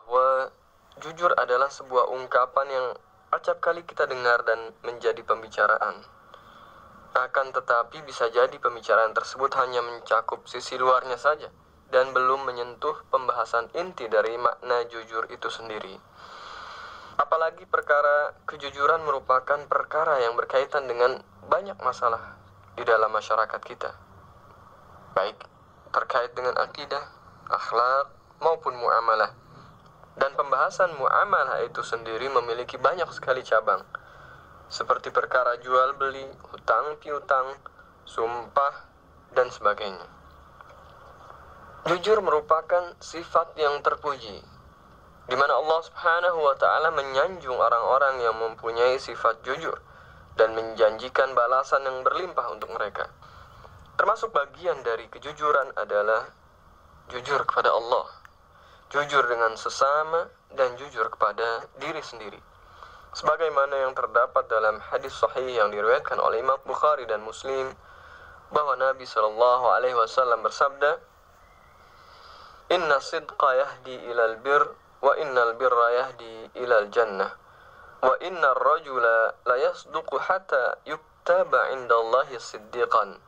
bahwa jujur adalah sebuah ungkapan yang acap kali kita dengar dan menjadi pembicaraan. Akan tetapi bisa jadi pembicaraan tersebut hanya mencakup sisi luarnya saja dan belum menyentuh pembahasan inti dari makna jujur itu sendiri. Apalagi perkara kejujuran merupakan perkara yang berkaitan dengan banyak masalah di dalam masyarakat kita, baik terkait dengan akidah, akhlak, maupun muamalah. Dan pembahasan muamalah itu sendiri memiliki banyak sekali cabang, seperti perkara jual beli, hutang piutang, sumpah, dan sebagainya. Jujur merupakan sifat yang terpuji, di mana Allah Subhanahu wa ta'ala menyanjung orang-orang yang mempunyai sifat jujur dan menjanjikan balasan yang berlimpah untuk mereka. Termasuk bagian dari kejujuran adalah jujur kepada Allah, jujur dengan sesama, dan jujur kepada diri sendiri. Sebagaimana yang terdapat dalam hadis sahih yang diriwayatkan oleh Imam Bukhari dan Muslim, bahwa Nabi SAW bersabda, "Inna sidqa yahdi ilal bir, wa innal birra yahdi ilal jannah, wa inna rajula la yasduqu hatta yuktaba indallahi siddiqan,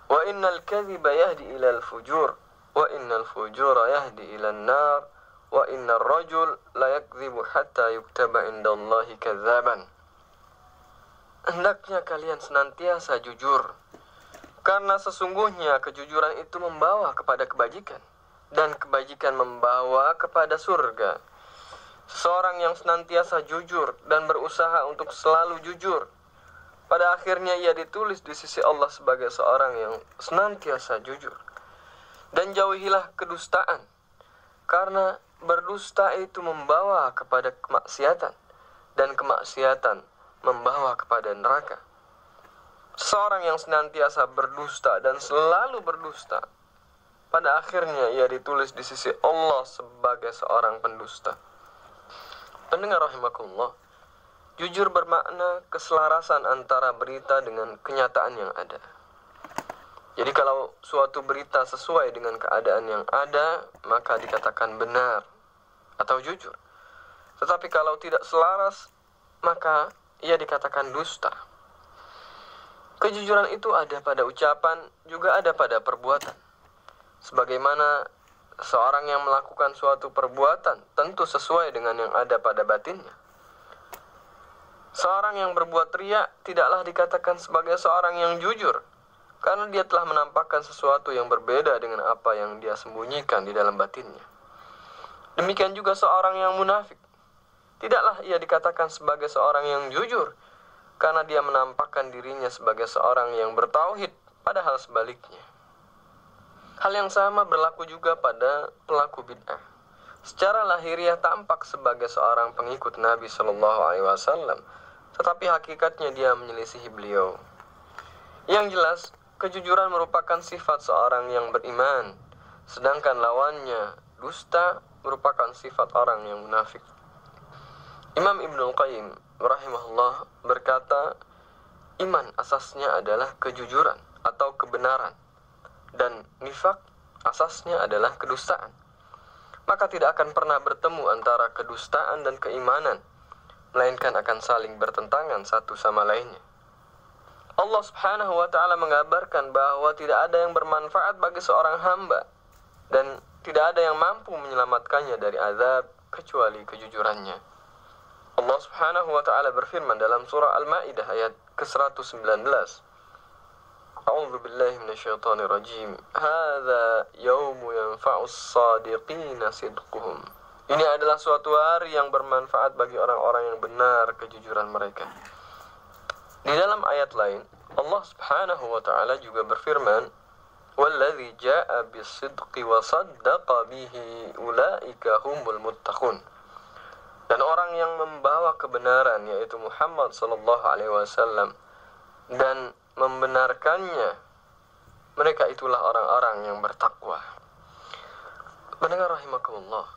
wa innal kadhiba yahdi ilal fujur, wa innal fujura yahdi ilal nar, wa innar rajul la yakdzibu hatta yuktaba indallahi kadzaban." Hendaknya kalian senantiasa jujur, karena sesungguhnya kejujuran itu membawa kepada kebajikan, dan kebajikan membawa kepada surga. Seorang yang senantiasa jujur dan berusaha untuk selalu jujur, pada akhirnya ia ditulis di sisi Allah sebagai seorang yang senantiasa jujur. Dan jauhilah kedustaan, karena berdusta itu membawa kepada kemaksiatan, dan kemaksiatan membawa kepada neraka. Seorang yang senantiasa berdusta dan selalu berdusta, pada akhirnya ia ditulis di sisi Allah sebagai seorang pendusta. Pendengar rahimakumullah, jujur bermakna keselarasan antara berita dengan kenyataan yang ada. Jadi kalau suatu berita sesuai dengan keadaan yang ada, maka dikatakan benar atau jujur. Tetapi kalau tidak selaras, maka ia dikatakan dusta. Kejujuran itu ada pada ucapan, juga ada pada perbuatan. Sebagaimana seorang yang melakukan suatu perbuatan tentu sesuai dengan yang ada pada batinnya. Seorang yang berbuat riya tidaklah dikatakan sebagai seorang yang jujur, karena dia telah menampakkan sesuatu yang berbeda dengan apa yang dia sembunyikan di dalam batinnya. Demikian juga seorang yang munafik, tidaklah ia dikatakan sebagai seorang yang jujur, karena dia menampakkan dirinya sebagai seorang yang bertauhid, padahal sebaliknya. Hal yang sama berlaku juga pada pelaku bid'ah. Secara lahiriah tampak sebagai seorang pengikut Nabi SAW, tetapi hakikatnya dia menyelisihi beliau. Yang jelas, kejujuran merupakan sifat seorang yang beriman, sedangkan lawannya, dusta, merupakan sifat orang yang munafik. Imam Ibnul Qayyim rahimahullah berkata, iman asasnya adalah kejujuran atau kebenaran, dan nifak asasnya adalah kedustaan. Maka tidak akan pernah bertemu antara kedustaan dan keimanan, melainkan akan saling bertentangan satu sama lainnya. Allah Subhanahu wa ta'ala mengabarkan bahwa tidak ada yang bermanfaat bagi seorang hamba, dan tidak ada yang mampu menyelamatkannya dari azab kecuali kejujurannya. Allah Subhanahu wa ta'ala berfirman dalam surah Al-Ma'idah ayat ke-119, A'udzu billahi minasyaitonir rajim. Hadza yaumu yanfa'us shadiqina sidquhum. Ini adalah suatu hari yang bermanfaat bagi orang-orang yang benar kejujuran mereka. Di dalam ayat lain, Allah Subhanahu wa ta'ala juga berfirman, "Walladzi jaa'a bis-sidqi wa saddaqa bihi ulaika humul muttaqun." Dan orang yang membawa kebenaran, yaitu Muhammad sallallahu alaihi wasallam, dan membenarkannya, mereka itulah orang-orang yang bertakwa. Mendengar rahimakumullah,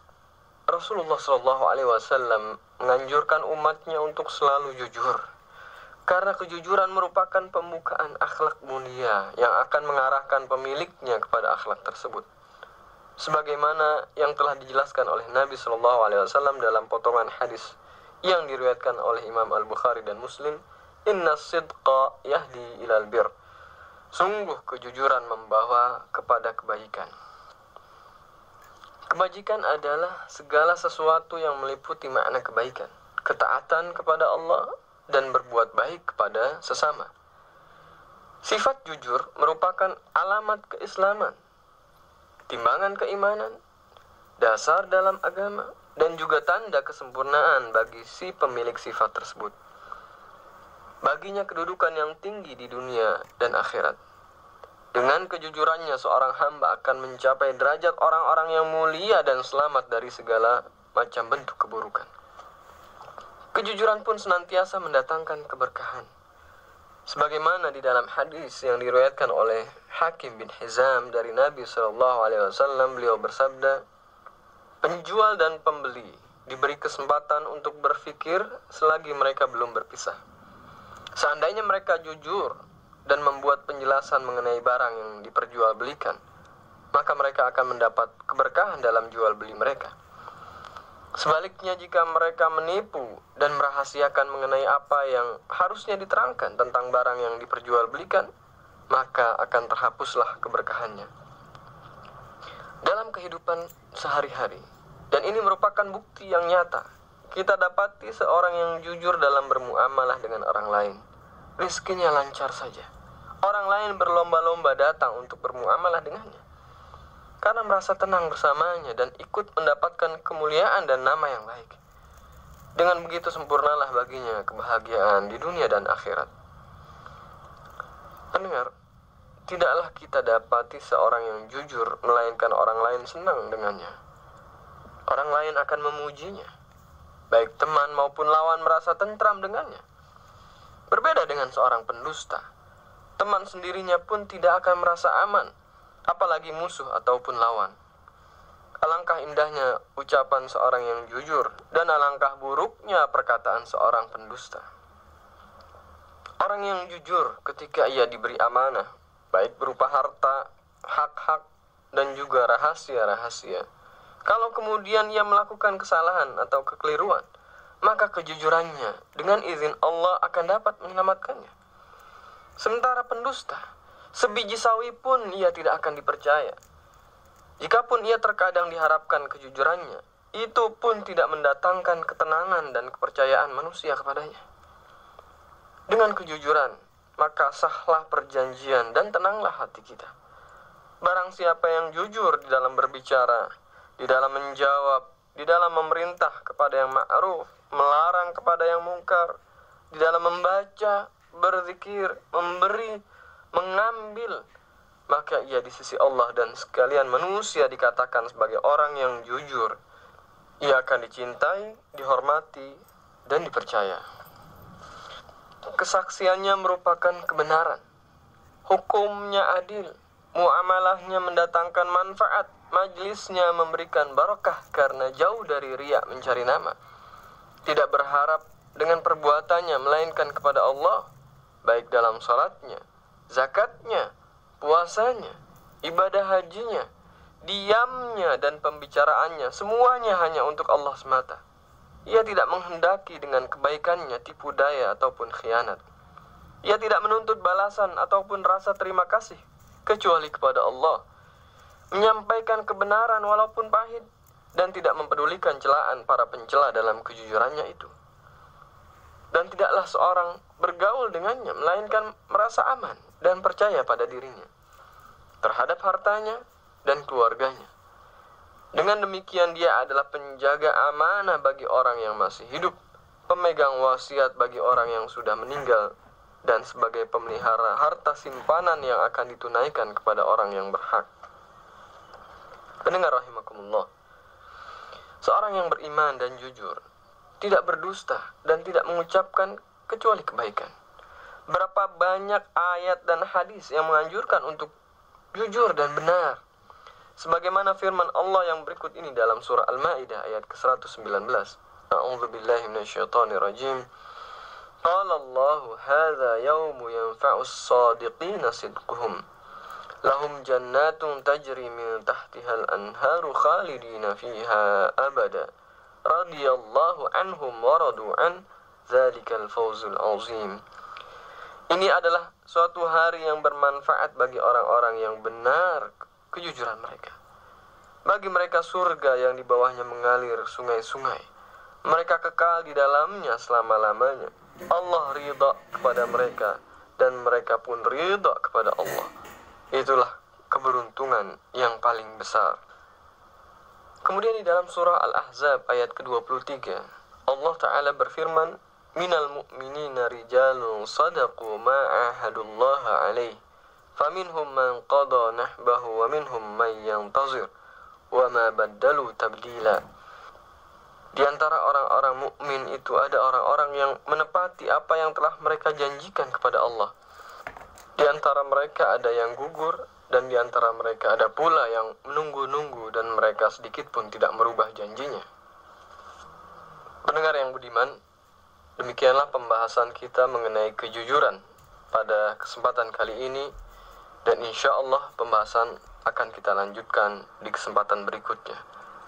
Rasulullah sallallahu alaihi wasallam menganjurkan umatnya untuk selalu jujur, karena kejujuran merupakan pembukaan akhlak mulia yang akan mengarahkan pemiliknya kepada akhlak tersebut. sebagaimana yang telah dijelaskan oleh Nabi Shallallahu Alaihi Wasallam dalam potongan hadis yang diriwayatkan oleh Imam Al-Bukhari dan Muslim, Inna sidqa yahdi ilal bir. Sungguh kejujuran membawa kepada kebaikan. Kebajikan adalah segala sesuatu yang meliputi makna kebaikan, ketaatan kepada Allah, dan berbuat baik kepada sesama. Sifat jujur merupakan alamat keislaman, timbangan keimanan, dasar dalam agama, dan juga tanda kesempurnaan bagi si pemilik sifat tersebut. Baginya kedudukan yang tinggi di dunia dan akhirat. Dengan kejujurannya seorang hamba akan mencapai derajat orang-orang yang mulia dan selamat dari segala macam bentuk keburukan. Kejujuran pun senantiasa mendatangkan keberkahan. Sebagaimana di dalam hadis yang diriwayatkan oleh Hakim bin Hizam dari Nabi SAW, beliau bersabda, penjual dan pembeli diberi kesempatan untuk berpikir selagi mereka belum berpisah. Seandainya mereka jujur dan membuat penjelasan mengenai barang yang diperjualbelikan, maka mereka akan mendapat keberkahan dalam jual beli mereka. Sebaliknya, jika mereka menipu dan merahasiakan mengenai apa yang harusnya diterangkan tentang barang yang diperjualbelikan, maka akan terhapuslah keberkahannya dalam kehidupan sehari-hari. Dan ini merupakan bukti yang nyata. Kita dapati seorang yang jujur dalam bermuamalah dengan orang lain, rizkinya lancar saja. Orang lain berlomba-lomba datang untuk bermuamalah dengannya, karena merasa tenang bersamanya dan ikut mendapatkan kemuliaan dan nama yang baik. Dengan begitu sempurnalah baginya kebahagiaan di dunia dan akhirat. Pendengar, tidaklah kita dapati seorang yang jujur melainkan orang lain senang dengannya. Orang lain akan memujinya, baik teman maupun lawan merasa tentram dengannya. Berbeda dengan seorang pendusta, teman sendirinya pun tidak akan merasa aman, apalagi musuh ataupun lawan. Alangkah indahnya ucapan seorang yang jujur, dan alangkah buruknya perkataan seorang pendusta. Orang yang jujur ketika ia diberi amanah, baik berupa harta, hak-hak, dan juga rahasia-rahasia, kalau kemudian ia melakukan kesalahan atau kekeliruan, maka kejujurannya dengan izin Allah akan dapat menyelamatkannya. Sementara pendusta, sebiji sawi pun ia tidak akan dipercaya. Jikapun ia terkadang diharapkan kejujurannya, itu pun tidak mendatangkan ketenangan dan kepercayaan manusia kepadanya. Dengan kejujuran, maka sahlah perjanjian dan tenanglah hati kita. Barang siapa yang jujur di dalam berbicara, di dalam menjawab, di dalam memerintah kepada yang ma'ruf, melarang kepada yang mungkar, di dalam membaca, berzikir, memberi, mengambil, maka ia di sisi Allah dan sekalian manusia dikatakan sebagai orang yang jujur. Ia akan dicintai, dihormati, dan dipercaya. Kesaksiannya merupakan kebenaran, hukumnya adil, muamalahnya mendatangkan manfaat, majlisnya memberikan barakah karena jauh dari riya mencari nama, tidak berharap dengan perbuatannya melainkan kepada Allah, baik dalam salatnya, zakatnya, puasanya, ibadah hajinya, diamnya, dan pembicaraannya, semuanya hanya untuk Allah semata. Ia tidak menghendaki dengan kebaikannya tipu daya ataupun khianat. Ia tidak menuntut balasan ataupun rasa terima kasih kecuali kepada Allah, menyampaikan kebenaran walaupun pahit, dan tidak mempedulikan celaan para pencela dalam kejujurannya itu. Dan tidaklah seorang bergaul dengannya melainkan merasa aman dan percaya pada dirinya, terhadap hartanya dan keluarganya. Dengan demikian dia adalah penjaga amanah bagi orang yang masih hidup, pemegang wasiat bagi orang yang sudah meninggal, dan sebagai pemelihara harta simpanan yang akan ditunaikan kepada orang yang berhak. Pendengar rahimakumullah, seorang yang beriman dan jujur tidak berdusta dan tidak mengucapkan kecuali kebaikan. Berapa banyak ayat dan hadis yang menganjurkan untuk jujur dan benar. Sebagaimana firman Allah yang berikut ini dalam surah Al-Maidah ayat ke-119. A'udzubillahi minasyaitonirrajim. Qala Allahu hadza yaumu yanfa'us shadiqina sidquhum. Lahum jannatun tajri min tahtihal anharu khalidina fiha abada. Radiyallahu anhum wa radu an, dzalikal fawzul azim. Ini adalah suatu hari yang bermanfaat bagi orang-orang yang benar kejujuran mereka. Bagi mereka surga yang di bawahnya mengalir sungai-sungai. Mereka kekal di dalamnya selama-lamanya. Allah ridha kepada mereka dan mereka pun ridha kepada Allah. Itulah keberuntungan yang paling besar. Kemudian di dalam surah Al-Ahzab ayat ke-23, Allah Ta'ala berfirman, minal mu'minina rijalun sadaqu ma'ahadullaha alaih, faminhum man qada nahbahu wa minhum man yantazir, wa ma baddalu tabdila. Di antara orang-orang mukmin itu ada orang-orang yang menepati apa yang telah mereka janjikan kepada Allah. Di antara mereka ada yang gugur, dan di antara mereka ada pula yang menunggu-nunggu, dan mereka sedikit pun tidak merubah janjinya. Pendengar yang budiman, demikianlah pembahasan kita mengenai kejujuran pada kesempatan kali ini, dan insya Allah pembahasan akan kita lanjutkan di kesempatan berikutnya.